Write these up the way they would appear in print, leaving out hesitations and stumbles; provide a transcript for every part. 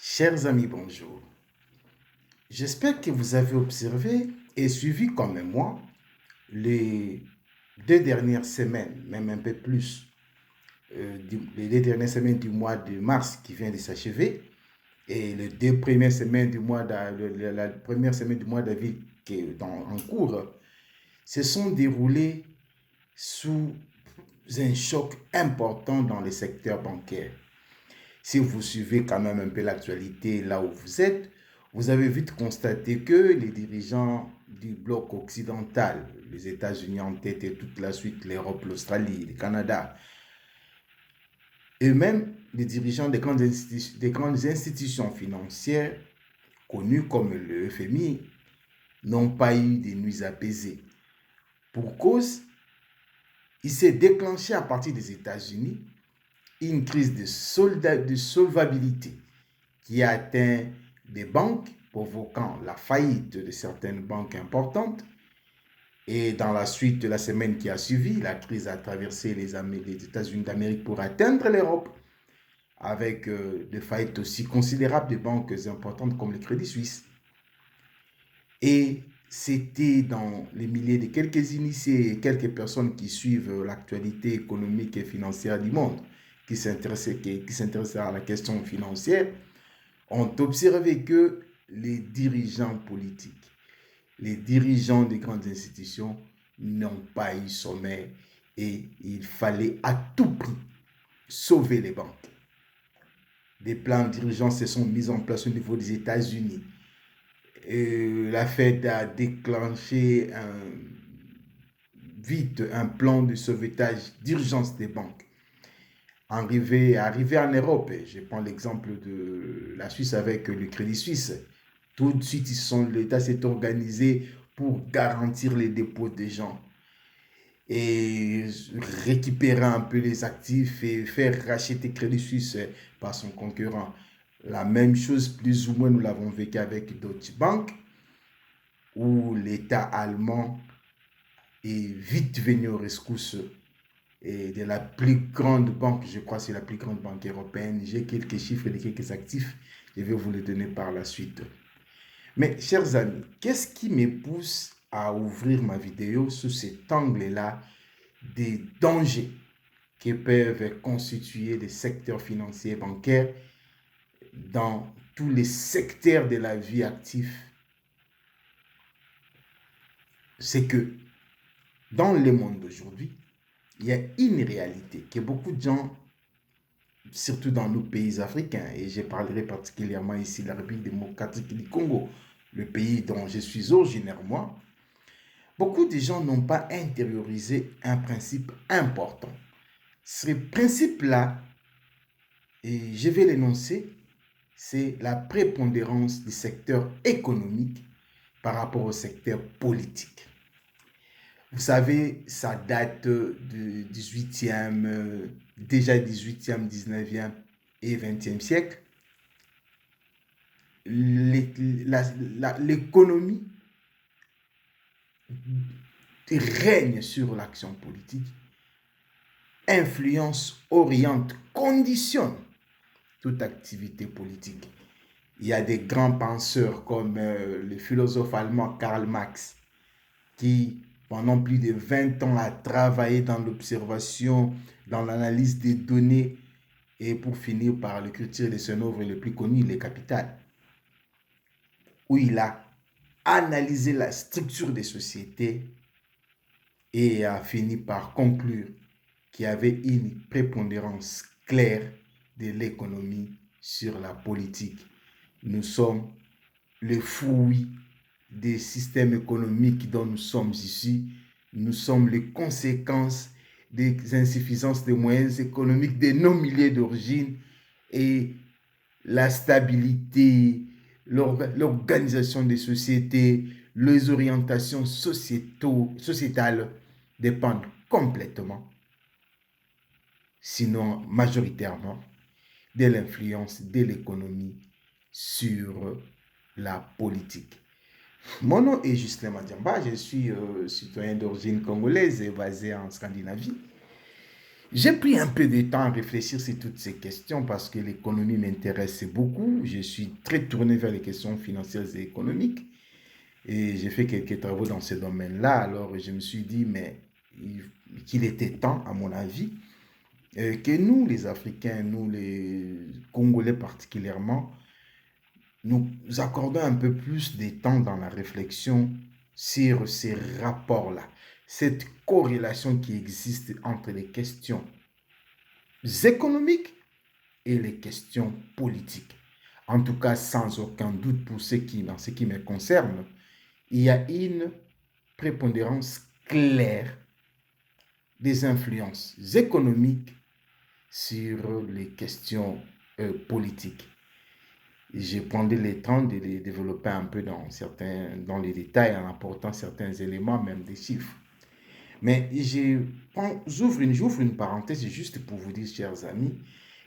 Chers amis, bonjour. J'espère que vous avez observé et suivi comme moi les 2 dernières semaines, même un peu plus, les 2 dernières semaines du mois de mars qui vient de s'achever et les 2 premières semaines du mois la première semaine du mois d'avril qui est en cours, se sont déroulées sous un choc important dans le secteur bancaire. Si vous suivez quand même un peu l'actualité là où vous êtes, vous avez vite constaté que les dirigeants du bloc occidental, les États-Unis en tête et toute la suite, l'Europe, l'Australie, le Canada, eux-mêmes, les dirigeants des grandes institutions financières, connues comme le FMI, n'ont pas eu des nuits apaisées. Pour cause, il s'est déclenché à partir des États-Unis une crise de solvabilité qui a atteint des banques, provoquant la faillite de certaines banques importantes. Et dans la suite de la semaine qui a suivi, la crise a traversé les États-Unis d'Amérique pour atteindre l'Europe, avec des faillites aussi considérables de banques importantes comme le Crédit Suisse. Et c'était dans les milliers de quelques initiés et quelques personnes qui suivent l'actualité économique et financière du monde, qui s'intéressent à la question financière, ont observé que les dirigeants politiques, les dirigeants des grandes institutions n'ont pas eu sommeil et il fallait à tout prix sauver les banques. Des plans de dirigeants se sont mis en place au niveau des États-Unis. La Fed a déclenché vite un plan de sauvetage d'urgence des banques. Arrivé en Europe, je prends l'exemple de la Suisse avec le Crédit Suisse. Tout de suite, l'État s'est organisé pour garantir les dépôts des gens et récupérer un peu les actifs et faire racheter Crédit Suisse par son concurrent. La même chose, plus ou moins, nous l'avons vécu avec Deutsche Bank, où l'État allemand est vite venu aux rescousse et de la plus grande banque, je crois que c'est la plus grande banque européenne. J'ai quelques chiffres et quelques actifs, je vais vous les donner par la suite. Mais chers amis, qu'est-ce qui me pousse à ouvrir ma vidéo sous cet angle-là des dangers que peuvent constituer les secteurs financiers et bancaires dans tous les secteurs de la vie active? C'est que dans le monde d'aujourd'hui, il y a une réalité que beaucoup de gens, surtout dans nos pays africains, et je parlerai particulièrement ici de la République démocratique du Congo, le pays dont je suis originaire moi, beaucoup de gens n'ont pas intériorisé un principe important. Ce principe-là, et je vais l'énoncer, c'est la prépondérance du secteur économique par rapport au secteur politique. Vous savez, ça date du 18e, déjà 18e, 19e et 20e siècle. L'économie règne sur l'action politique, influence, oriente, conditionne toute activité politique. Il y a des grands penseurs comme le philosophe allemand Karl Marx qui, pendant plus de 20 ans, a travaillé dans l'observation, dans l'analyse des données et pour finir par l'écriture de son œuvre le plus connu, Le Capital, où il a analysé la structure des sociétés et a fini par conclure qu'il y avait une prépondérance claire de l'économie sur la politique. Nous sommes le fruit des systèmes économiques dont nous sommes issus. Nous sommes les conséquences des insuffisances des moyens économiques de nos milliers d'origines et la stabilité, l'organisation des sociétés, les orientations sociétales dépendent complètement, sinon majoritairement, de l'influence de l'économie sur la politique. Mon nom est Justin Madiamba, je suis citoyen d'origine congolaise et basé en Scandinavie. J'ai pris un peu de temps à réfléchir sur toutes ces questions parce que l'économie m'intéresse beaucoup. Je suis très tourné vers les questions financières et économiques et j'ai fait quelques travaux dans ce domaine-là. Alors je me suis dit, mais qu'il était temps, à mon avis, que nous, les Africains, nous, les Congolais particulièrement, nous accordons un peu plus de temps dans la réflexion sur ces rapports-là, cette corrélation qui existe entre les questions économiques et les questions politiques. En tout cas, sans aucun doute pour ce qui, dans ce qui me concerne, il y a une prépondérance claire des influences économiques sur les questions politiques. J'ai pris le temps de les développer un peu dans les détails en apportant certains éléments, même des chiffres. Mais j'ouvre une parenthèse juste pour vous dire, chers amis,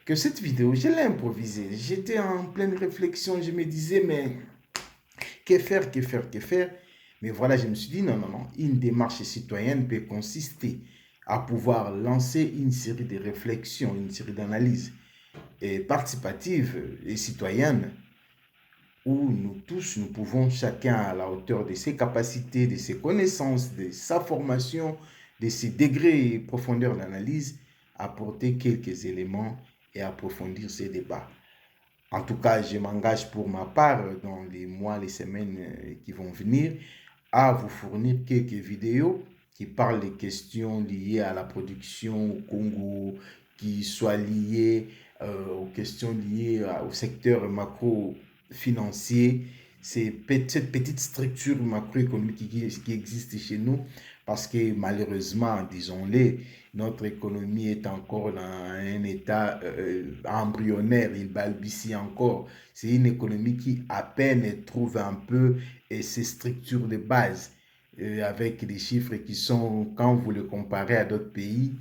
que cette vidéo, je l'ai improvisée. J'étais en pleine réflexion, je me disais, mais que faire, que faire, que faire? Mais voilà, je me suis dit, non, non, non, une démarche citoyenne peut consister à pouvoir lancer une série de réflexions, une série d'analyses participatives et citoyennes où nous tous, nous pouvons chacun à la hauteur de ses capacités, de ses connaissances, de sa formation, de ses degrés et profondeur d'analyse, apporter quelques éléments et approfondir ces débats. En tout cas, je m'engage pour ma part dans les mois, les semaines qui vont venir à vous fournir quelques vidéos qui parlent des questions liées à la production au Congo, qui soient liées aux questions liées au secteur macro-financier, cette petite structure macroéconomique qui existe chez nous, parce que malheureusement, disons-le, notre économie est encore dans un état embryonnaire, il balbutie encore. C'est une économie qui à peine trouve un peu ses structures de base, avec des chiffres qui sont, quand vous le comparez à d'autres pays,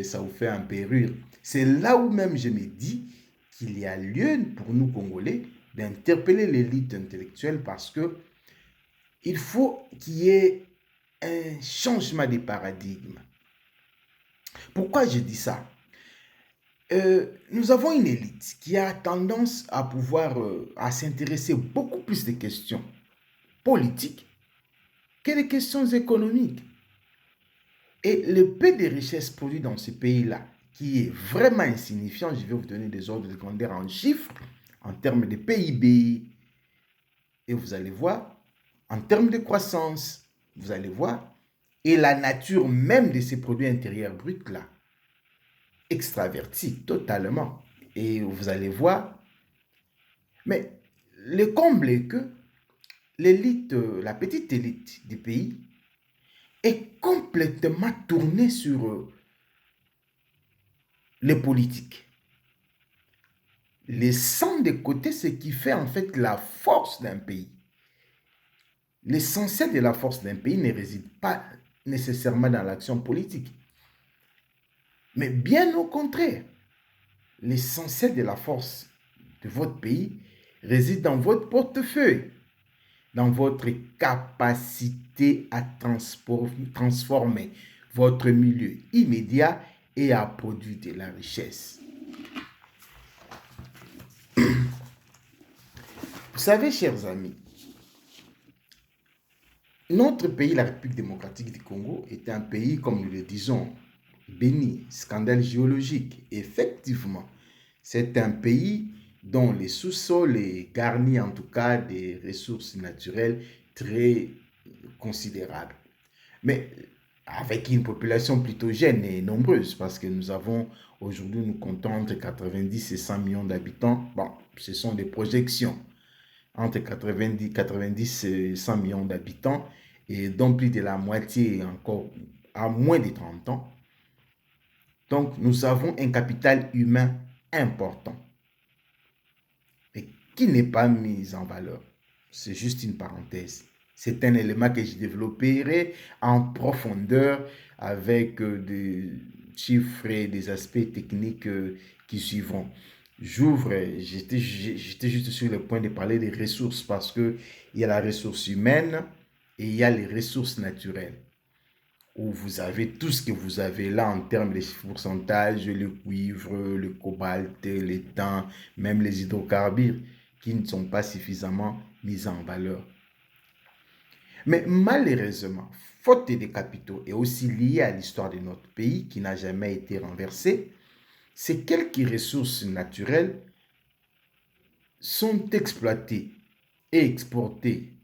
ça vous fait un peu rire. C'est là où même je me dis qu'il y a lieu pour nous Congolais d'interpeller l'élite intellectuelle parce que il faut qu'il y ait un changement de paradigme. Pourquoi je dis ça? Nous avons une élite qui a tendance à pouvoir à s'intéresser beaucoup plus des questions politiques que des questions économiques. Et le peu de richesses produites dans ce pays-là, qui est vraiment insignifiant, je vais vous donner des ordres de grandeur en chiffres, en termes de PIB, et vous allez voir, en termes de croissance, vous allez voir, et la nature même de ces produits intérieurs bruts-là, extraverti totalement. Et vous allez voir, mais le comble est que l'élite, la petite élite du pays est complètement tournée sur les politiques. Laissant de côté ce qui fait en fait la force d'un pays. L'essentiel de la force d'un pays ne réside pas nécessairement dans l'action politique. Mais bien au contraire, l'essentiel de la force de votre pays réside dans votre portefeuille, dans votre capacité à transformer votre milieu immédiat et à produire de la richesse. Vous savez, chers amis, notre pays, la République démocratique du Congo, est un pays, comme nous le disons, béni, scandale géologique. Effectivement, c'est un pays dont les sous-sols est garni en tout cas des ressources naturelles très considérables. Mais avec une population plutôt jeune et nombreuse, parce que nous avons, aujourd'hui, nous comptons entre 90 et 100 millions d'habitants. Bon, ce sont des projections. Entre 90 et 100 millions d'habitants, et dont plus de la moitié encore à moins de 30 ans. Donc, nous avons un capital humain important et qui n'est pas mis en valeur. C'est juste une parenthèse. C'est un élément que je développerai en profondeur avec des chiffres et des aspects techniques qui suivront. J'étais juste sur le point de parler des ressources parce qu'il y a la ressource humaine et il y a les ressources naturelles. où vous avez tout ce que vous avez là en termes de pourcentage, le cuivre, le cobalt, l'étain, même les hydrocarbures qui ne sont pas suffisamment mis en valeur. Mais malheureusement, faute des capitaux et aussi lié à l'histoire de notre pays qui n'a jamais été renversée, ces quelques ressources naturelles sont exploitées et exportées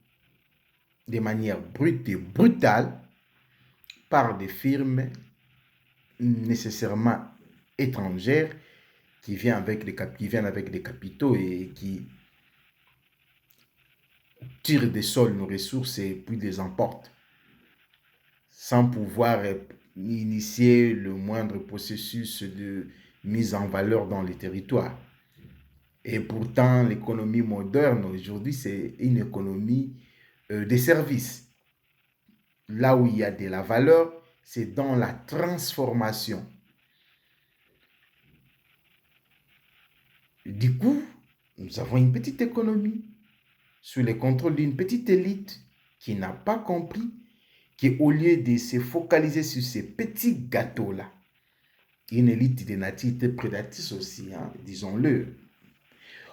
de manière brute et brutale par des firmes nécessairement étrangères qui viennent avec des capitaux et qui tirent des sols nos ressources et puis les emportent sans pouvoir initier le moindre processus de mise en valeur dans les territoires. Et pourtant, l'économie moderne aujourd'hui, c'est une économie des services. Là où il y a de la valeur, c'est dans la transformation. Du coup, nous avons une petite économie sous le contrôle d'une petite élite qui n'a pas compris qu'au lieu de se focaliser sur ces petits gâteaux-là, une élite de nature prédatrice aussi, hein, disons-le,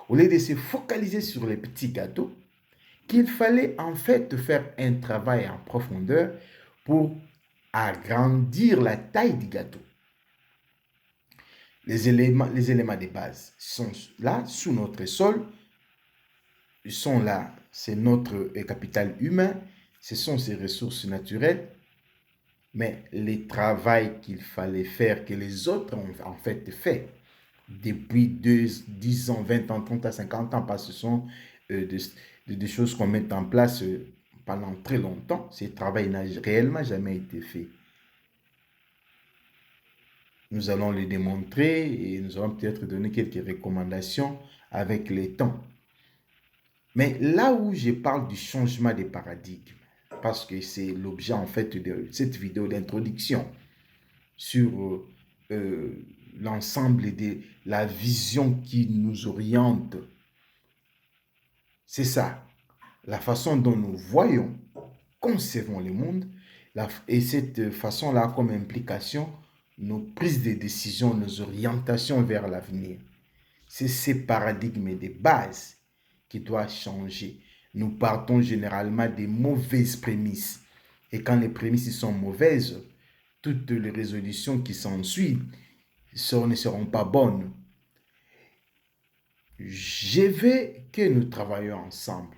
au lieu de se focaliser sur les petits gâteaux, qu'il fallait en fait faire un travail en profondeur pour agrandir la taille du gâteau. Les éléments de base sont là, sous notre sol. Ils sont là, c'est notre capital humain, ce sont ces ressources naturelles. Mais le travail qu'il fallait faire, que les autres ont en fait fait depuis 10 ans, 20 ans, 30 à 50 ans, parce que ce sont des choses qu'on met en place pendant très longtemps. Ce travail n'a réellement jamais été fait. Nous allons le démontrer et nous allons peut-être donner quelques recommandations avec le temps. Mais là où je parle du changement des paradigmes, parce que c'est l'objet en fait de cette vidéo d'introduction sur l'ensemble de la vision qui nous oriente, c'est ça, la façon dont nous voyons, concevons le monde, et cette façon-là comme implication, nos prises de décision, nos orientations vers l'avenir. C'est ces paradigmes de base qui doivent changer. Nous partons généralement des mauvaises prémices. Et quand les prémices sont mauvaises, toutes les résolutions qui s'ensuivent ne seront pas bonnes. Je veux que nous travaillions ensemble.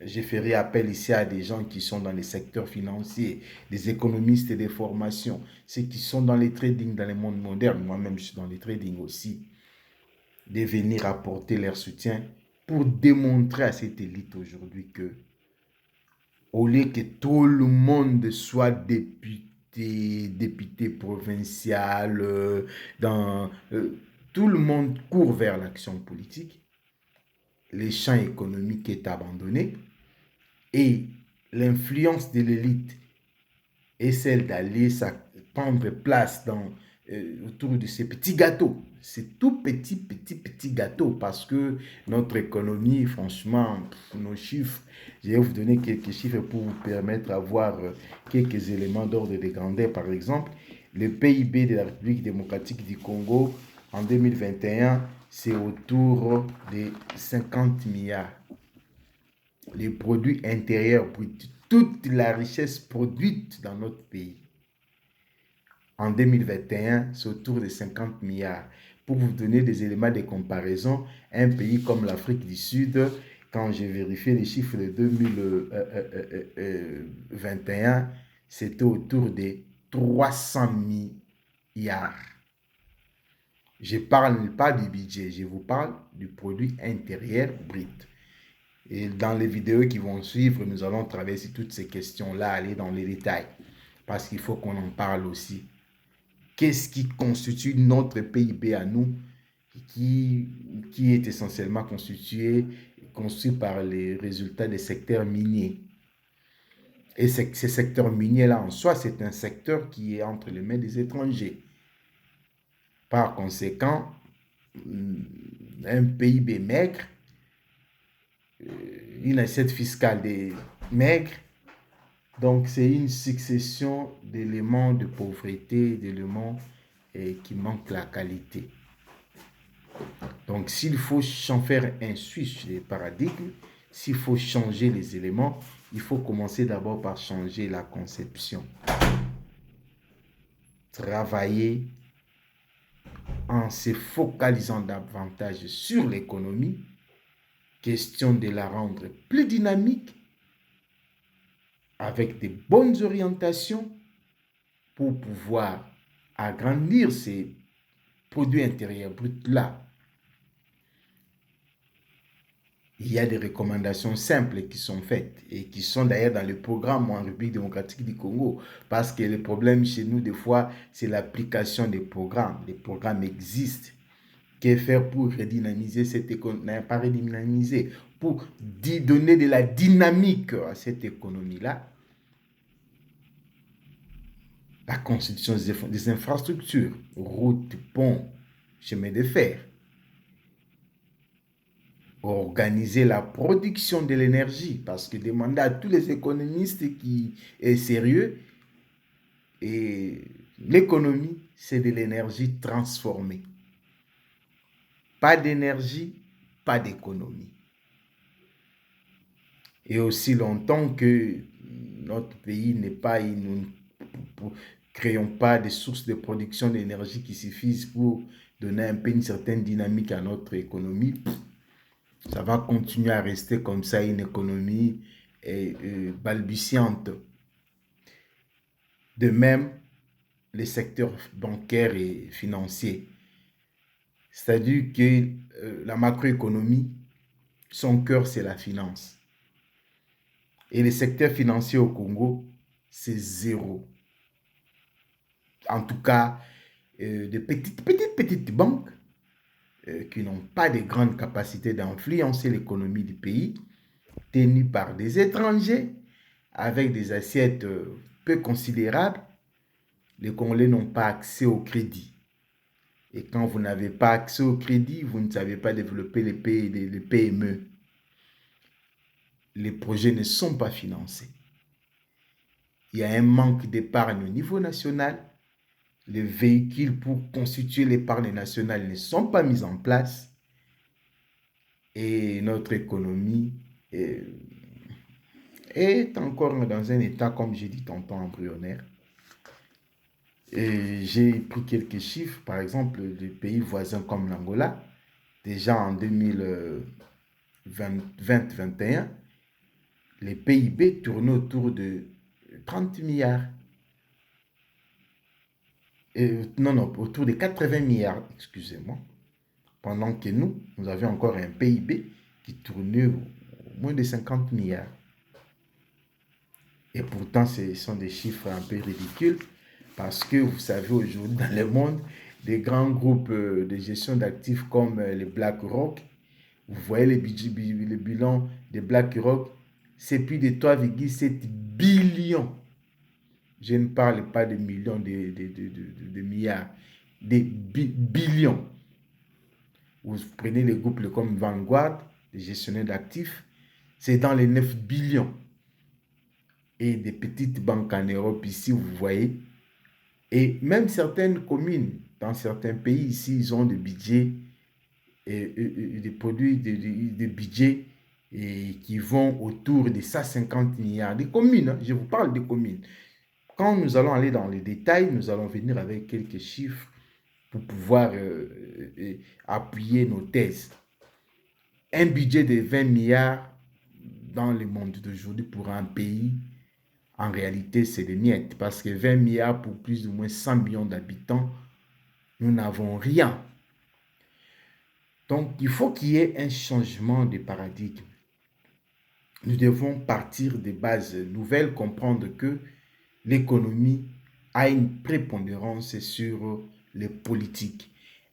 Je ferai appel ici à des gens qui sont dans les secteurs financiers, des économistes et des formations, ceux qui sont dans les trading, dans le monde moderne, moi-même je suis dans les trading aussi, de venir apporter leur soutien pour démontrer à cette élite aujourd'hui que, au lieu que tout le monde soit député provincial, tout le monde court vers l'action politique, le champ économique est abandonné et l'influence de l'élite est celle d'aller prendre place autour de ces petits gâteaux. C'est tout petit gâteau parce que notre économie, franchement, nos chiffres, je vais vous donner quelques chiffres pour vous permettre d'avoir quelques éléments d'ordre de grandeur. Par exemple, le PIB de la République démocratique du Congo en 2021, c'est autour de 50 milliards. Les produits intérieurs bruts, toute la richesse produite dans notre pays. En 2021, c'est autour de 50 milliards. Pour vous donner des éléments de comparaison, un pays comme l'Afrique du Sud, quand j'ai vérifié les chiffres de 2021, c'était autour de 300 milliards. Je ne parle pas du budget, je vous parle du produit intérieur brut. Et dans les vidéos qui vont suivre, nous allons traverser toutes ces questions-là, aller dans les détails, parce qu'il faut qu'on en parle aussi. Qu'est-ce qui constitue notre PIB à nous, qui est essentiellement construit par les résultats des secteurs miniers. Et ces secteurs miniers-là, en soi, c'est un secteur qui est entre les mains des étrangers. Par conséquent, un PIB maigre, une assiette fiscale maigre, Donc, c'est une succession d'éléments de pauvreté, d'éléments qui manquent la qualité. Donc, s'il faut faire un switch des paradigmes, s'il faut changer les éléments, il faut commencer d'abord par changer la conception. Travailler en se focalisant davantage sur l'économie, question de la rendre plus dynamique, avec des bonnes orientations pour pouvoir agrandir ces produits intérieurs bruts-là. Il y a des recommandations simples qui sont faites et qui sont d'ailleurs dans le programme en République démocratique du Congo. Parce que le problème chez nous, des fois, c'est l'application des programmes. Les programmes existent. Que faire pour redynamiser cette économie? Pas redynamiser, pour donner de la dynamique à cette économie-là. La constitution des infrastructures, routes, ponts, chemins de fer. Organiser la production de l'énergie, parce que demander à tous les économistes qui est sérieux, et l'économie, c'est de l'énergie transformée. Pas d'énergie, pas d'économie. Et aussi longtemps que notre pays n'est pas, nous ne créons pas des sources de production d'énergie qui suffisent pour donner un peu une certaine dynamique à notre économie, ça va continuer à rester comme ça, une économie balbutiante. De même, les secteurs bancaires et financiers. C'est-à-dire que la macroéconomie, son cœur, c'est la finance. Et les secteurs financiers au Congo, c'est zéro. En tout cas, de petites banques qui n'ont pas de grandes capacités d'influencer l'économie du pays, tenues par des étrangers, avec des assiettes peu considérables. Les Congolais n'ont pas accès au crédit. Et quand vous n'avez pas accès au crédit, vous ne savez pas développer les PME. Les projets ne sont pas financés. Il y a un manque d'épargne au niveau national. Les véhicules pour constituer l'épargne nationale ne sont pas mis en place. Et notre économie est encore dans un état, comme j'ai dit tantôt, embryonnaire. J'ai pris quelques chiffres, par exemple, des pays voisins comme l'Angola, déjà en 2020-2021, les PIB tournaient autour de 30 milliards. Autour de 80 milliards, excusez-moi. Pendant que nous avions encore un PIB qui tournait au moins de 50 milliards. Et pourtant, ce sont des chiffres un peu ridicules parce que vous savez, aujourd'hui, dans le monde, des grands groupes de gestion d'actifs comme les BlackRock, vous voyez le bilan de BlackRock, c'est plus de 3,7 billions. Je ne parle pas de millions, de milliards, des billions. Vous prenez les groupes comme Vanguard, les gestionnaires d'actifs, c'est dans les 9 billions. Et des petites banques en Europe ici, vous voyez. Et même certaines communes, dans certains pays ici, ils ont des budgets, des produits, des budgets qui vont autour de 150 milliards. Des communes, hein, je vous parle des communes. Quand nous allons aller dans les détails, nous allons venir avec quelques chiffres pour pouvoir appuyer nos thèses. Un budget de 20 milliards dans le monde d'aujourd'hui pour un pays, en réalité, c'est des miettes. Parce que 20 milliards pour plus ou moins 100 millions d'habitants, nous n'avons rien. Donc, il faut qu'il y ait un changement de paradigme. Nous devons partir des bases nouvelles, comprendre que l'économie a une prépondérance sur les politiques.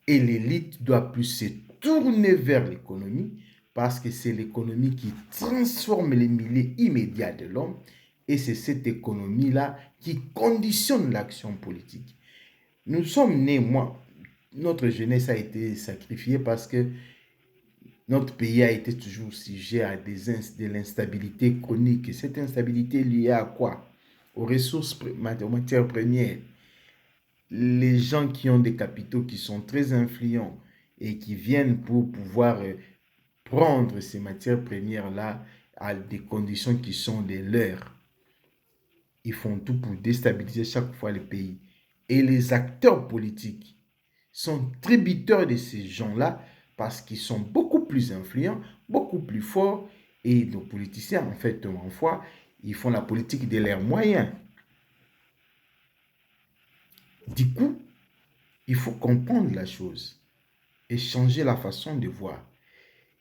Et l'élite doit plus se tourner vers l'économie parce que c'est l'économie qui transforme les milieux immédiats de l'homme et c'est cette économie-là qui conditionne l'action politique. Nous sommes nés, notre jeunesse a été sacrifiée parce que notre pays a été toujours sujet à de l'instabilité chronique. Et cette instabilité est liée à quoi? aux ressources, aux matières premières, les gens qui ont des capitaux qui sont très influents et qui viennent pour pouvoir prendre ces matières premières-là à des conditions qui sont les leurs, ils font tout pour déstabiliser chaque fois le pays. Et les acteurs politiques sont tributaires de ces gens-là parce qu'ils sont beaucoup plus influents, beaucoup plus forts. Et nos politiciens, en fait, en foi, ils font la politique de leurs moyens. Du coup, il faut comprendre la chose et changer la façon de voir.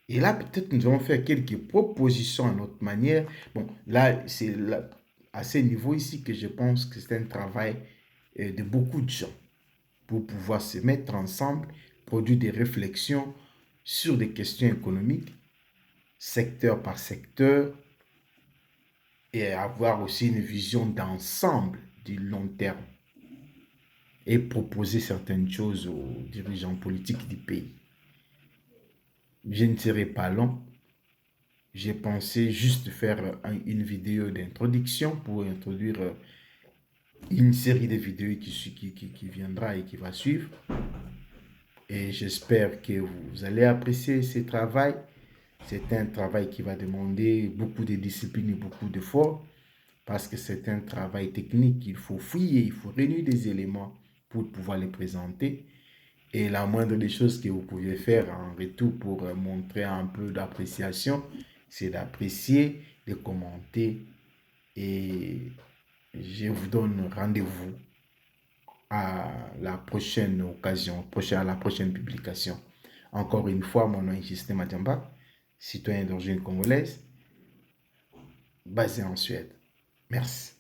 Et là, peut-être nous allons faire quelques propositions à notre manière. Bon, là, c'est à ce niveau ici que je pense que c'est un travail de beaucoup de gens pour pouvoir se mettre ensemble, produire des réflexions sur des questions économiques, secteur par secteur, et avoir aussi une vision d'ensemble du long terme et proposer certaines choses aux dirigeants politiques du pays. Je ne serai pas long. J'ai pensé juste faire une vidéo d'introduction pour introduire une série de vidéos qui viendra et qui va suivre. Et j'espère que vous allez apprécier ce travail. C'est un travail qui va demander beaucoup de discipline et beaucoup d'efforts parce que c'est un travail technique. Il faut fouiller, il faut réunir des éléments pour pouvoir les présenter. Et la moindre des choses que vous pouvez faire en retour pour montrer un peu d'appréciation, c'est d'apprécier, de commenter. Et je vous donne rendez-vous à la prochaine occasion, à la prochaine publication. Encore une fois, mon nom est Justin Madjamba, citoyen d'origine congolaise, basé en Suède. Merci.